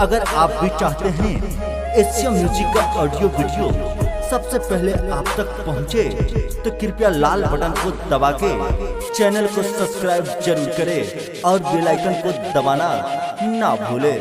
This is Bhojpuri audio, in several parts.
अगर आप भी चाहते हैं एशिया म्यूजिक का ऑडियो वीडियो सबसे पहले आप तक पहुंचे, तो कृपया लाल बटन को दबा के चैनल को सब्सक्राइब जरूर करें और बेल आइकन को दबाना ना भूलें।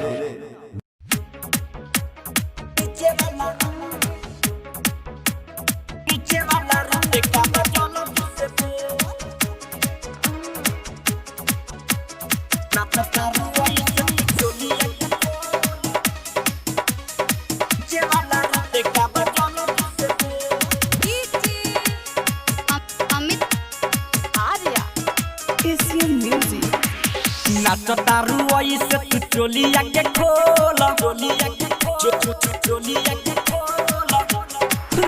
नाचतारू ऐसे तू चोलिया के खोल, चोलिया के खोल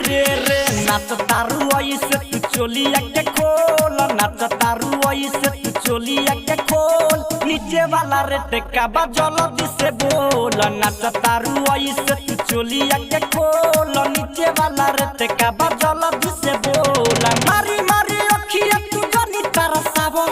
रे रे। नाचतारू ऐसे तू चोलिया के खोल, नाचतारू ऐसे तू चोलिया के खोल। नीचे वाला रे टेका जल्दी से बोल। नाचतारू ऐसे तू चोलिया के खोल, नीचे वाला रे टेका जल्दी से बोल। मारी मारी अखिया तू जनी तरसावो,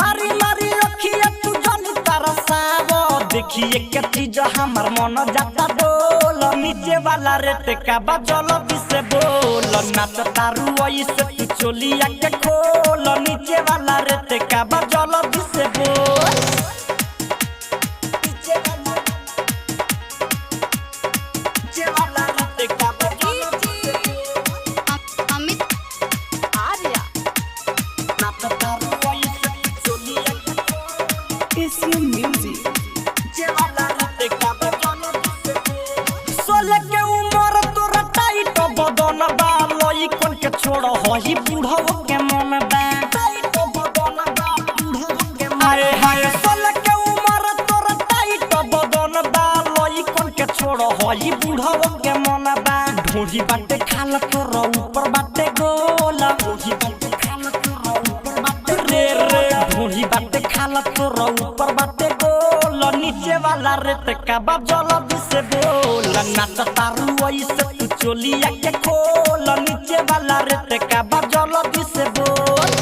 मारी मारी अखिया तू जनी तरसावो। देखिए के चीज हमार मन जाता डोल। नीचे वाला रे टेका जल्दी से बोल। नाचतारू ऐसे तू चोलिया के खोल, नीचे वाला रे टेका जल्दी से बोल। छोड़ो होही बूढ़ो के मन बा, हाय हाय सोल के उम्र तोर टाइट बदन बा। लइकन के छोड़ो होही बूढ़ो के मन बा। ढोढ़ी बाटे खाल तोर ऊपर बाटे गोल, ढोढ़ी बाटे खाल तोर ऊपर बाटे रे रे। ढोढ़ी बाटे खाल तोर ऊपर बाटे गोल। नीचे वाला रे टेका जल्दी से बोल। नाचतारू ऐसे तू चोलिया के खोल, नीचे वाला रे टेका जल्दी से बोल।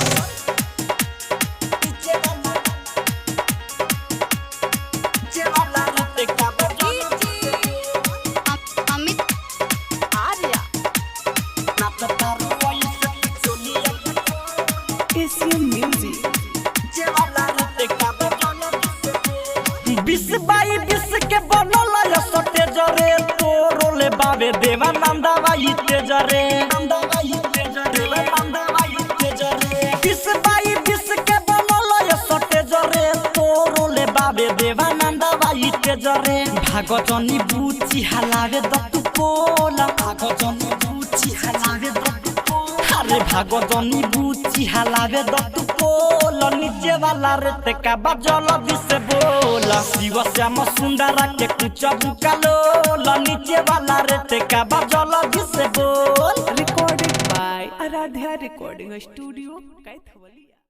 बीस बाई बीस के बनल सटेज रे, तोरोले बाबे देवानंद बाई तेज रे। बीस बाई बीस के बनल सटेज रे, तोरोले बाबे देवानंद बाई तेज रे। भाग जनी बूची हलावे दतु पोल, भाग जनी बूची हलावे दतु पोल। अरे भाग जनी बूची हलावे दतु पोल। नीचे वाला रे टेका जल्दी से बोल। शिव श्याम सुंदर के कुछ बुकालो। नीचे वाला रे टेका जल्दी से बोल। Recorded by Aradhya Recording Studio, Kaithawali।